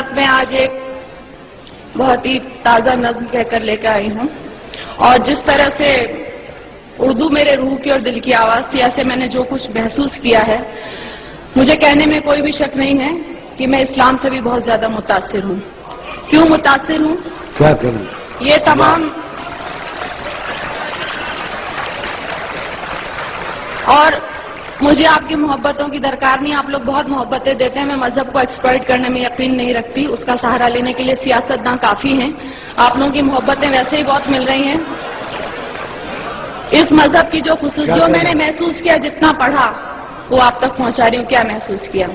خدمت میں آج ایک بہت ہی تازہ نظم کہہ کر لے کے آئی ہوں، اور جس طرح سے اردو میرے روح کی اور دل کی آواز تھی، ایسے میں نے جو کچھ محسوس کیا ہے، مجھے کہنے میں کوئی بھی شک نہیں ہے کہ میں اسلام سے بھی بہت زیادہ متاثر ہوں۔ کیوں متاثر ہوں؟ کیا کروں؟ یہ تمام اور مجھے آپ کی محبتوں کی درکار نہیں، آپ لوگ بہت محبتیں دیتے ہیں، میں مذہب کو ایکسپلائٹ کرنے میں یقین نہیں رکھتی، اس کا سہارا لینے کے لیے سیاستداں کافی ہیں، آپ لوگوں کی محبتیں ویسے ہی بہت مل رہی ہیں۔ اس مذہب کی جو میں نے محسوس کیا، جتنا پڑھا وہ آپ تک پہنچا رہی ہوں۔ کیا محسوس کیا؟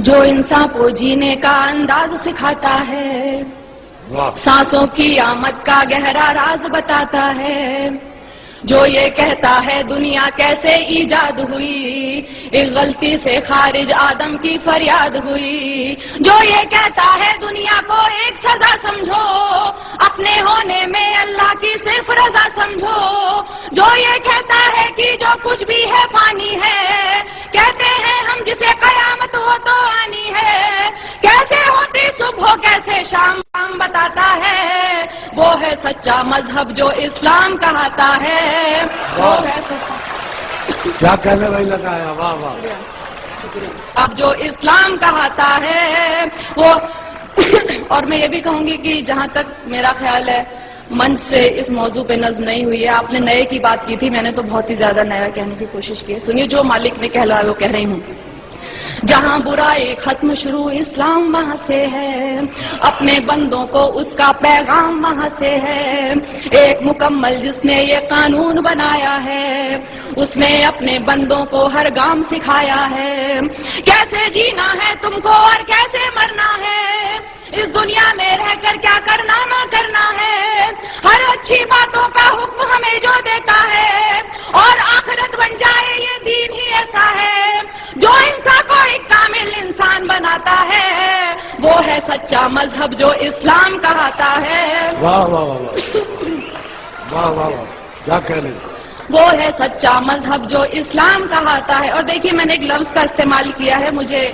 جو انسان کو جینے کا انداز سکھاتا ہے، سانسوں کی آمد کا گہرا راز بتاتا ہے، جو یہ کہتا ہے دنیا کیسے ایجاد ہوئی، ایک غلطی سے خارج آدم کی فریاد ہوئی، جو یہ کہتا ہے دنیا کو ایک سزا سمجھو، اپنے ہونے میں اللہ کی صرف رضا سمجھو، جو یہ کہتا ہے کہ جو کچھ بھی ہے فانی ہے، کہتے ہیں ہم جسے قیامت ہو تو آنی ہے، کیسے ہوتی صبح کیسے شام بتاتا ہے، وہ ہے سچا مذہب جو اسلام کہاتا ہے، وہ ہے کیا کہنے بھائی لگایا، واہ واہ، اب جو اسلام کہاتا ہے وہ اور میں یہ بھی کہوں گی کہ جہاں تک میرا خیال ہے منچ سے اس موضوع پہ نظم نہیں ہوئی ہے، آپ نے نئے کی بات کی تھی، میں نے تو بہت ہی زیادہ نیا کہنے کی کوشش کی ہے۔ سنیے، جو مالک نے کہلوایا وہ کہہ رہی ہوں۔ جہاں برائی ختم شروع اسلام وہاں سے ہے، اپنے بندوں کو اس کا پیغام وہاں سے ہے، ایک مکمل جس نے یہ قانون بنایا ہے، اس نے اپنے بندوں کو ہر گام سکھایا ہے، کیسے جینا ہے تم کو اور کیسے مرنا ہے، اس دنیا میں رہ کر کیا کرنا نہ کرنا ہے، ہر اچھی باتوں کا حکم ہمیں جو دیتا ہے، اور آخرت بن جائے یہ دین ہی ایسا ہے جو انسان کو ایک کامل انسان بناتا ہے، وہ ہے سچا مذہب جو اسلام کہاتا ہے۔ واہ واہ واہ واہ واہ واہ، کیا کہہ رہے ہیں؟ وہ ہے سچا مذہب جو اسلام کہاتا ہے۔ اور دیکھیے، میں نے ایک لفظ کا استعمال کیا ہے، مجھے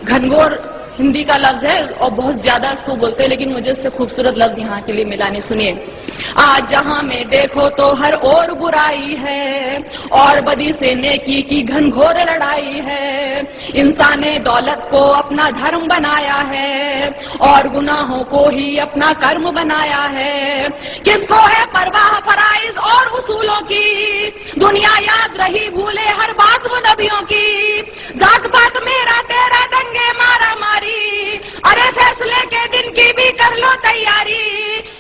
گھنگور ہندی کا لفظ ہے اور بہت زیادہ اس کو بولتے ہیں، لیکن مجھے اس سے خوبصورت لفظ یہاں کے لیے ملا نہیں۔ سنیے، آج جہاں میں دیکھو تو ہر اور برائی ہے، اور بدی سے نیکی کی گھنگھور لڑائی ہے، انسان نے دولت کو اپنا دھرم بنایا ہے، اور گناہوں کو ہی اپنا کرم بنایا ہے، کس کو ہے پرواہ فرائض اور اصولوں کی، دنیا یاد رہی بھولے ہر بات وہ نبیوں کی، ذات پات میرا تیرا دنگے مارا ماری، ارے فیصلے کے دن کی بھی کر لو تیاری،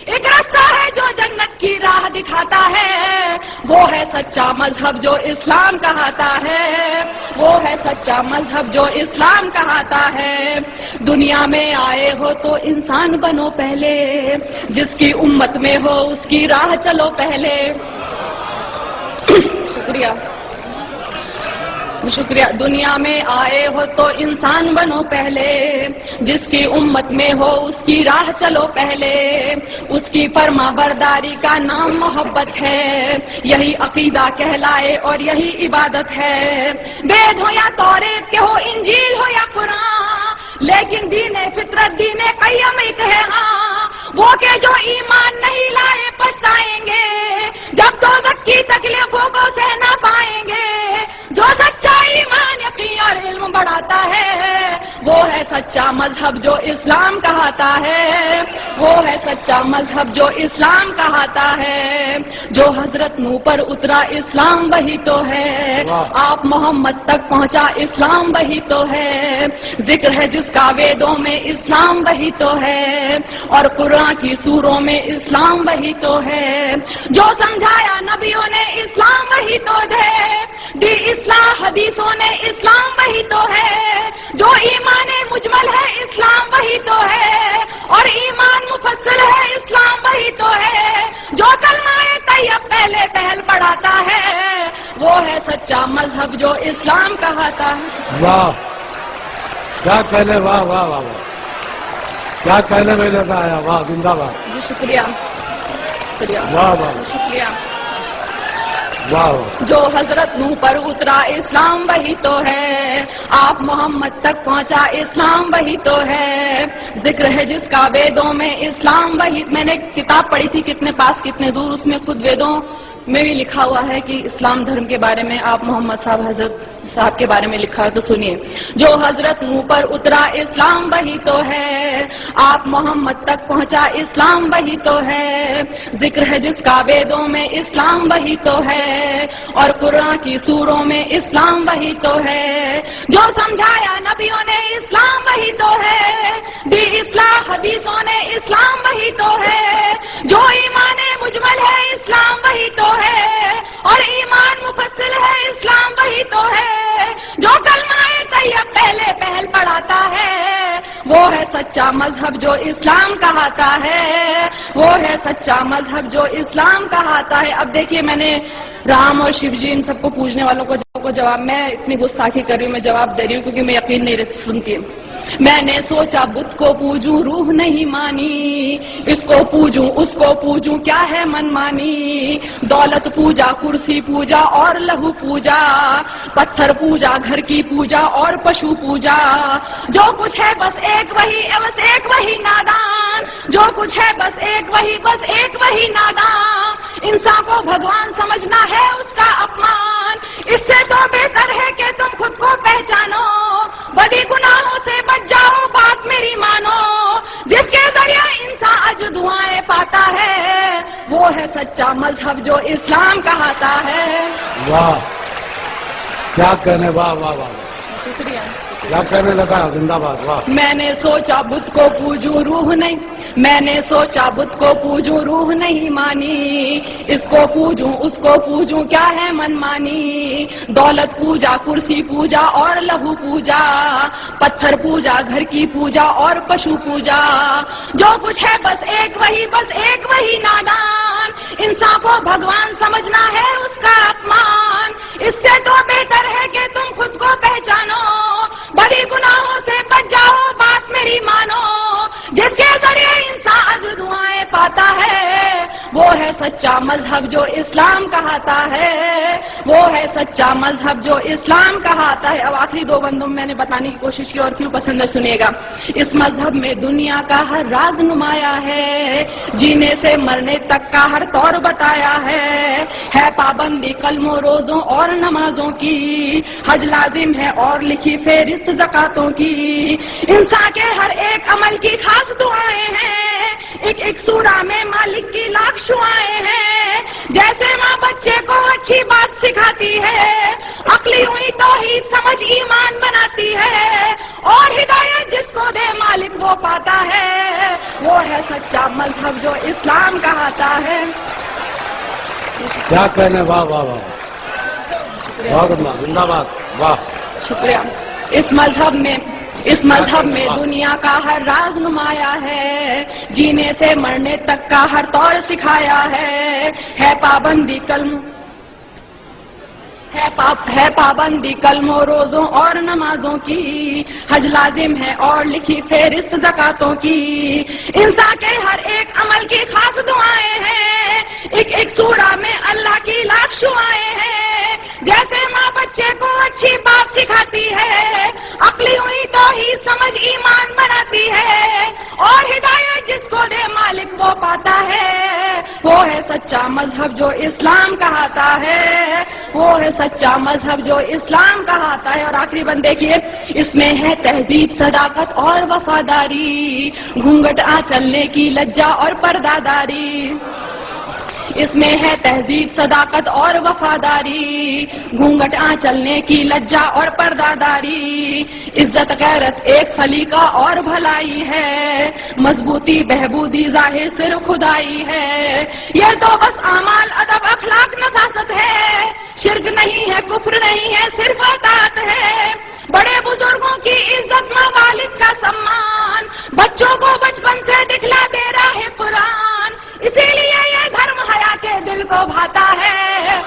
ایک راستہ ہے جو جنت کی راہ دکھاتا ہے، وہ ہے سچا مذہب جو اسلام کہاتا ہے، وہ ہے سچا مذہب جو اسلام کہاتا ہے۔ دنیا میں آئے ہو تو انسان بنو پہلے، جس کی امت میں ہو اس کی راہ چلو پہلے۔ شکریہ۔ دنیا میں آئے ہو تو انسان بنو پہلے، جس کی امت میں ہو اس کی راہ چلو پہلے، اس کی فرما برداری کا نام محبت ہے، یہی عقیدہ کہلائے اور یہی عبادت ہے، وید ہو یا توریت کے ہو، انجیل ہو یا قرآن، لیکن دین فطرت دین قیم ایک ہے، ہاں وہ کہ جو ایمان نہیں لائے پچھتائیں گے، جب دوزخ کی تکلیفوں کو سہ نہ پائیں گے، جو سچا ایمان یقین اور علم بڑھاتا ہے، وہ ہے سچا مذہب جو اسلام کہاتا ہے، وہ ہے سچا مذہب جو اسلام کہاتا ہے، جو حضرت نوح پر اترا اسلام وہی تو ہے، آپ محمد تک پہنچا اسلام وہی تو ہے، ذکر ہے جس کا ویدوں میں اسلام وہی تو ہے، اور قرآن کی سوروں میں اسلام وہی تو ہے، جو سمجھایا نبیوں نے اسلام وہی تو دی اصلاح حدیثوں نے اسلام وہی تو ہے، جو ایمان مجمل ہے اسلام وہی تو ہے، اور ایمان مفصل ہے اسلام وہی تو ہے، جو کلمہ طیب پہلے پہل پڑھاتا ہے، وہ ہے سچا مذہب جو اسلام کہاتا ہے۔ واہ، کیا کہنے، واہ واہ واہ واہ، کیا کہنے میں لگا آیا، واہ، زندہ باد۔ شکریہ، واہ واہ، شکریہ۔ واہ جو حضرت نوح پر اترا اسلام وہی تو ہے، آپ محمد تک پہنچا اسلام وہی تو ہے، ذکر ہے جس کا ویدوں میں اسلام وہی. میں نے کتاب پڑھی تھی کتنے پاس کتنے دور، اس میں خود ویدوں میں بھی لکھا ہوا ہے کہ اسلام دھرم کے بارے میں آپ محمد صاحب حضرت صاحب کے بارے میں لکھا ہے. تو سنیے، جو حضرت نوح پر اترا اسلام وہی تو ہے، آپ محمد تک پہنچا اسلام وہی تو ہے، ذکر ہے جس کا ویدوں میں اسلام وہی تو ہے، اور قرآن کی سوروں میں اسلام وہی تو ہے، جو سمجھایا نبیوں نے اسلام وہی تو ہے، دی اصلاح حدیثوں نے اسلام وہی تو ہے، جو ایمان مجمل ہے اسلام وہی تو ہے، اور ایمان مفصل ہے اسلام وہی تو ہے، جو کلمہ طیب پہلے پہل پڑھاتا ہے، وہ ہے سچا مذہب جو اسلام کہاتا ہے، وہ ہے سچا مذہب جو اسلام کہاتا ہے. اب دیکھیے، میں نے رام اور شیو جی ان سب کو پوجنے والوں کو جواب، میں اتنی گستاخی کر رہی ہوں، میں جواب دے رہی ہوں کیونکہ میں یقین نہیں سنتی. میں نے سوچا بت کو پوجوں روح نہیں مانی، اس کو پوجوں اس کو پوجوں کیا ہے من مانی، دولت پوجا کرسی پوجا اور لہو پوجا، پتھر پوجا گھر کی پوجا اور پشو پوجا، جو کچھ ہے بس ایک وہی نادان، جو کچھ ہے بس ایک وہی نادان، انسان کو بھگوان سمجھنا ہے اس کا اپمان، اس سے تو بہتر ہے کہ تم خود کو پہچانو، بڑی گناہوں سے بچ جاؤ بات میری مانو، جس کے ذریعے انسان اجر دعائیں پاتا ہے، وہ ہے سچا مذہب جو اسلام کہاتا ہے. واہ، کیا کہنے، واہ واہ واہ، شکریہ. کیا کہنے لگا، زندہ باد. واہ. میں نے سوچا بت کو پوجوں روح نہیں، میں نے سوچا بت کو پوجوں روح نہیں مانی، اس کو پوجوں اس کو پوجوں کیا ہے من مانی، دولت پوجا کرسی پوجا اور لہو پوجا، پتھر پوجا گھر کی پوجا اور پشو پوجا، جو کچھ ہے بس ایک وہی نادان، انسان کو بھگوان سمجھنا ہے اس کا اپمان، اس سے تو بہتر ہے کہ تم خود کو پہچانو، بڑی گناہوں سے بچ جاؤ بات میری مانو، جس کے ذریعے انسان اجر دعائیں پاتا ہے، وہ ہے سچا مذہب جو اسلام کہاتا ہے، وہ ہے سچا مذہب جو اسلام کہاتا ہے. اب آخری دو بندوں میں نے بتانے کی کوشش کی اور کیوں پسند ہے سنیے گا. اس مذہب میں دنیا کا ہر راز نمایا ہے، جینے سے مرنے تک کا ہر طور بتایا ہے پابندی کلموں روزوں اور نمازوں کی، حج لازم ہے اور لکھی فہرست زکاتوں کی، انسان کے ہر ایک عمل کی خاص دعائیں ہیں، ایک سورہ میں مالک کی لاکھ شعائیں ہیں، جیسے ماں بچے کو اچھی بات سکھاتی ہے، عقلی ہوئی توحید سمجھ ایمان بناتی ہے، اور ہدایت جس کو دے مالک وہ پاتا ہے، وہ ہے سچا مذہب جو اسلام کہاتا ہے. کیا کہنے، واہ واہ واہ، بہت اللہ، زندہ باد. واہ. شکریہ. اس مذہب میں دنیا کا ہر راز نمایا ہے، جینے سے مرنے تک کا ہر طور سکھایا ہے پابندی کلموں روزوں اور نمازوں کی، حج لازم ہے اور لکھی فہرست زکاتوں کی، انسان کے ہر ایک عمل کی خاص دعائیں ہیں، ایک سورہ میں اللہ کی لاکھ شعائیں ہیں، جیسے ماں بچے کو اچھی بات سکھاتی ہے، عقلی ہوئی توحید سمجھ ایمان بناتی ہے، اور ہدایت جس کو دے مالک وہ پاتا ہے، وہ ہے سچا مذہب جو اسلام کہاتا ہے، وہ ہے سچا مذہب جو اسلام کہاتا ہے. اور آخری بند دیکھیے، اس میں ہے تہذیب صداقت اور وفاداری، گھونگھٹ چلنے کی لجا اور پردہ داری، اس میں ہے تہذیب صداقت اور وفاداری، گھونگھٹ چلنے کی لجا اور پردہ داری، عزت غیرت ایک سلیقہ اور بھلائی ہے، مضبوطی بہبودی ظاہر صرف خدائی ہے، یہ تو بس اعمال ادب اخلاق نفاست ہے، شرک نہیں ہے کفر نہیں ہے صرف اطاعت ہے، بڑے بزرگوں کی عزت ماں والد کا سمان، بچوں کو بچپن سے دکھلا دے رہا ہے قرآن، اسی لیے یہ دھرم حیا کے دل کو بھاتا ہے.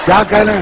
کیا کہنے.